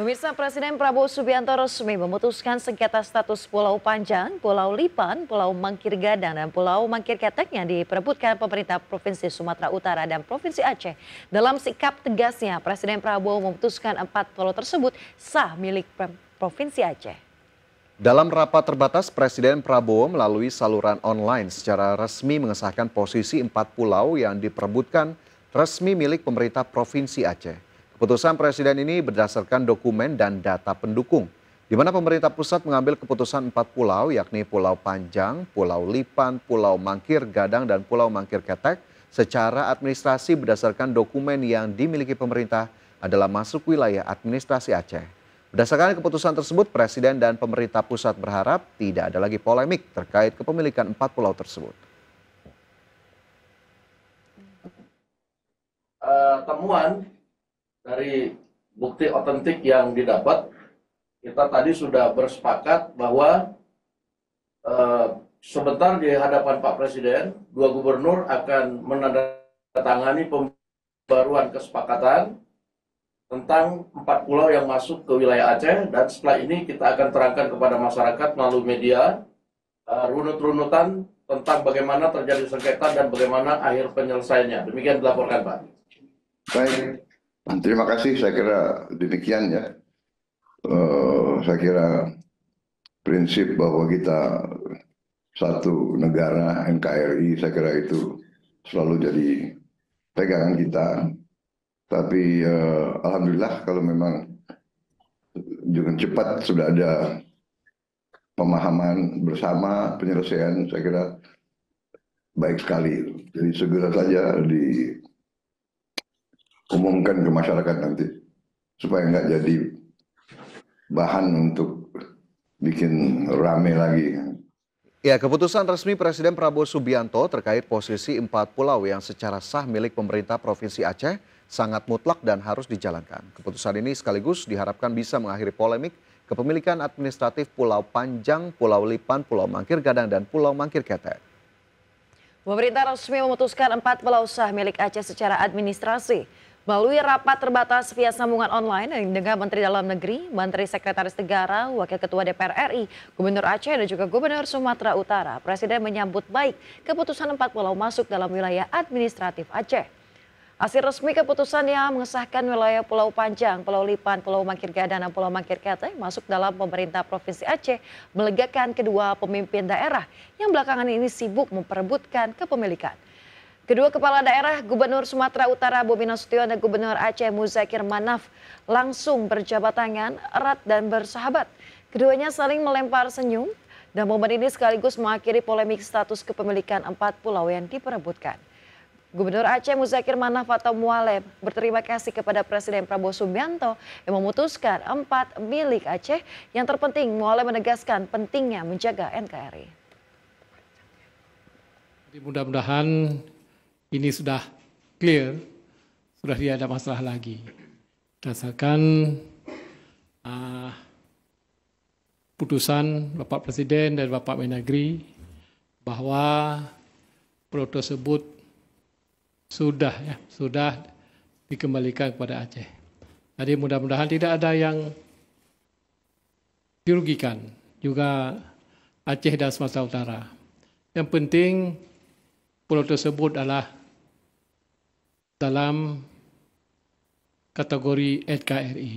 Pemirsa, Presiden Prabowo Subianto resmi memutuskan sengketa status Pulau Panjang, Pulau Lipan, Pulau Mangkir Gadang, dan Pulau Mangkir Ketek yang diperebutkan pemerintah Provinsi Sumatera Utara dan Provinsi Aceh. Dalam sikap tegasnya, Presiden Prabowo memutuskan 4 pulau tersebut sah milik Provinsi Aceh. Dalam rapat terbatas, Presiden Prabowo melalui saluran online secara resmi mengesahkan posisi 4 pulau yang diperebutkan resmi milik pemerintah Provinsi Aceh. Keputusan Presiden ini berdasarkan dokumen dan data pendukung, di mana pemerintah pusat mengambil keputusan 4 pulau, yakni Pulau Panjang, Pulau Lipan, Pulau Mangkir Gadang, dan Pulau Mangkir Ketek secara administrasi berdasarkan dokumen yang dimiliki pemerintah adalah masuk wilayah administrasi Aceh. Berdasarkan keputusan tersebut, Presiden dan pemerintah pusat berharap tidak ada lagi polemik terkait kepemilikan 4 pulau tersebut. Temuan dari bukti otentik yang didapat, kita tadi sudah bersepakat bahwa sebentar di hadapan Pak Presiden, 2 gubernur akan menandatangani pembaruan kesepakatan tentang 4 pulau yang masuk ke wilayah Aceh, dan setelah ini kita akan terangkan kepada masyarakat melalui media runut-runutan tentang bagaimana terjadi sengketa dan bagaimana akhir penyelesaiannya. Demikian dilaporkan, Pak. Baik. Terima kasih, saya kira demikian ya. Saya kira prinsip bahwa kita satu negara NKRI, saya kira itu selalu jadi pegangan kita. Tapi alhamdulillah kalau memang juga cepat sudah ada pemahaman bersama, penyelesaian, saya kira baik sekali. Jadi segera saja umumkan ke masyarakat nanti supaya nggak jadi bahan untuk bikin rame lagi. Ya, keputusan resmi Presiden Prabowo Subianto terkait posisi 4 pulau yang secara sah milik pemerintah Provinsi Aceh sangat mutlak dan harus dijalankan. Keputusan ini sekaligus diharapkan bisa mengakhiri polemik kepemilikan administratif Pulau Panjang, Pulau Lipan, Pulau Mangkir Gadang, dan Pulau Mangkir Ketek. Pemerintah resmi memutuskan 4 pulau sah milik Aceh secara administrasi. Melalui rapat terbatas via sambungan online dengan Menteri Dalam Negeri, Menteri Sekretaris Negara, Wakil Ketua DPR RI, Gubernur Aceh, dan juga Gubernur Sumatera Utara, Presiden menyambut baik keputusan 4 pulau masuk dalam wilayah administratif Aceh. Hasil resmi keputusan yang mengesahkan wilayah Pulau Panjang, Pulau Lipan, Pulau Mangkir Gadang, dan Pulau Mangkir Ketek masuk dalam pemerintah Provinsi Aceh melegakan kedua pemimpin daerah yang belakangan ini sibuk memperebutkan kepemilikan. Kedua kepala daerah, Gubernur Sumatera Utara Bobi Nasution dan Gubernur Aceh Muzakir Manaf langsung berjabat tangan erat dan bersahabat. Keduanya saling melempar senyum dan momen ini sekaligus mengakhiri polemik status kepemilikan 4 pulau yang diperebutkan. Gubernur Aceh Muzakir Manaf atau Mualem berterima kasih kepada Presiden Prabowo Subianto yang memutuskan 4 milik Aceh. Yang terpenting, Mualem menegaskan pentingnya menjaga NKRI. Mudah-mudahan ini sudah clear, sudah tidak ada masalah lagi. Berdasarkan putusan Bapak Presiden dan Bapak Mendagri bahwa pulau tersebut sudah dikembalikan kepada Aceh. Jadi mudah-mudahan tidak ada yang dirugikan, juga Aceh dan Sumatera Utara. Yang penting pulau tersebut adalah dalam kategori NKRI.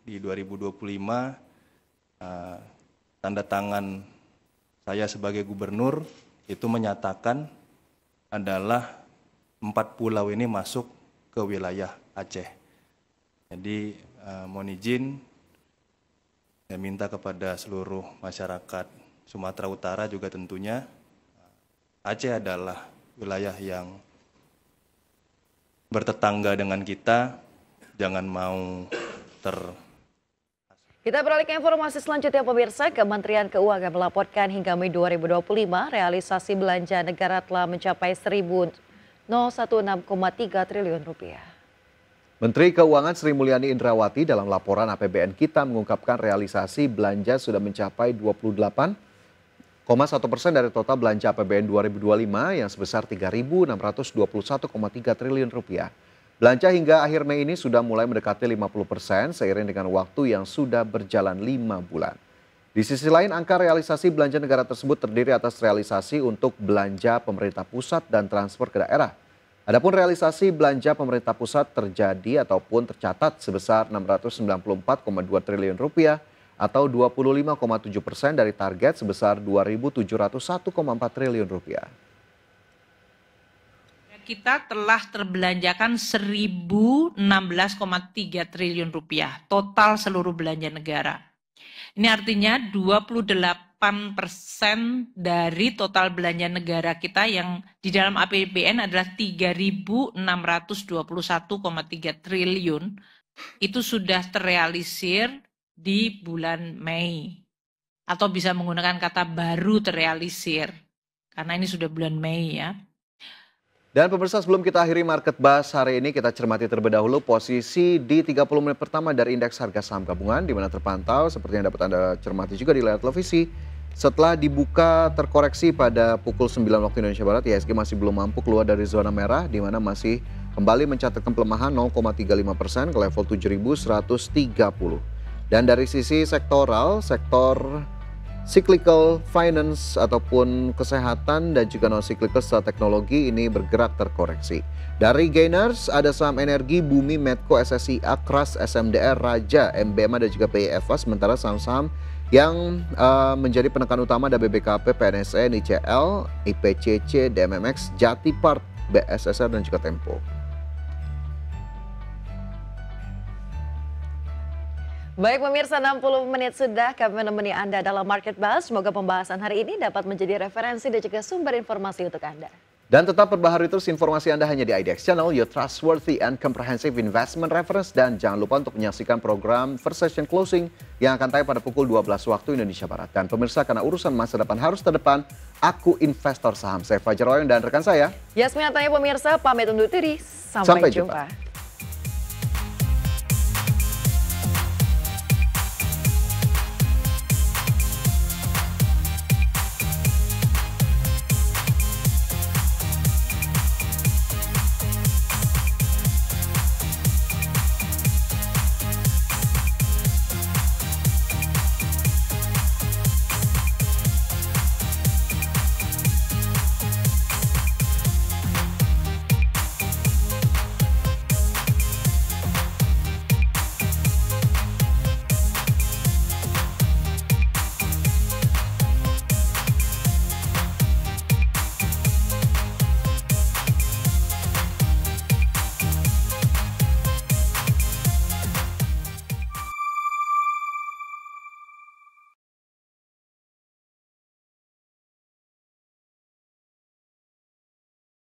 Di 2025, tanda tangan saya sebagai gubernur itu menyatakan adalah 4 pulau ini masuk ke wilayah Aceh. Jadi mohon izin, saya minta kepada seluruh masyarakat Sumatera Utara juga tentunya, Aceh adalah wilayah yang bertetangga dengan kita, jangan mau Kita beralih ke informasi selanjutnya, pemirsa. Kementerian Keuangan melaporkan hingga Mei 2025 realisasi belanja negara telah mencapai 1.016,3 triliun rupiah. Menteri Keuangan Sri Mulyani Indrawati dalam laporan APBN kita mengungkapkan realisasi belanja sudah mencapai 28,1% dari total belanja APBN 2025 yang sebesar 3.621,3 triliun rupiah. Belanja hingga akhir Mei ini sudah mulai mendekati 50% seiring dengan waktu yang sudah berjalan 5 bulan. Di sisi lain, angka realisasi belanja negara tersebut terdiri atas realisasi untuk belanja pemerintah pusat dan transfer ke daerah. Adapun realisasi belanja pemerintah pusat terjadi ataupun tercatat sebesar Rp694,2 triliun atau 25,7% dari target sebesar Rp2.701,4 triliun. Kita telah terbelanjakan 1.016,3 triliun rupiah total seluruh belanja negara. Ini artinya 28% dari total belanja negara kita yang di dalam APBN adalah 3.621,3 triliun. Itu sudah terrealisir di bulan Mei. Atau bisa menggunakan kata baru terrealisir. Karena ini sudah bulan Mei ya. Dan pemirsa, sebelum kita akhiri market buzz hari ini, kita cermati terlebih dahulu posisi di 30 menit pertama dari indeks harga saham gabungan, di mana terpantau seperti yang dapat Anda cermati juga di layar televisi. Setelah dibuka terkoreksi pada pukul 9 waktu Indonesia Barat, IHSG masih belum mampu keluar dari zona merah, di mana masih kembali mencatatkan pelemahan 0,35% ke level 7.130. Dan dari sisi sektoral, sektor cyclical finance ataupun kesehatan dan juga non-cyclical serta teknologi ini bergerak terkoreksi. Dari gainers ada saham energi, Bumi, Medco, SSI, Akras, SMDR, Raja, MBMA dan juga PIFA. Sementara saham-saham yang menjadi penekan utama ada BBKP, PNSE, NICL, IPCC, DMMX, Jatipart, BSSR dan juga Tempo. Baik pemirsa, 60 menit sudah kami menemani Anda dalam Market Buzz. Semoga pembahasan hari ini dapat menjadi referensi dan juga sumber informasi untuk Anda. Dan tetap perbaharui terus informasi Anda hanya di IDX Channel, your trustworthy and comprehensive investment reference. Dan jangan lupa untuk menyaksikan program First Session Closing yang akan tayang pada pukul 12 waktu Indonesia Barat. Dan pemirsa, karena urusan masa depan harus terdepan, aku investor saham. Saya Fajar Royong dan rekan saya Yasmin Atanya. Pemirsa, pamit undur diri. Sampai jumpa.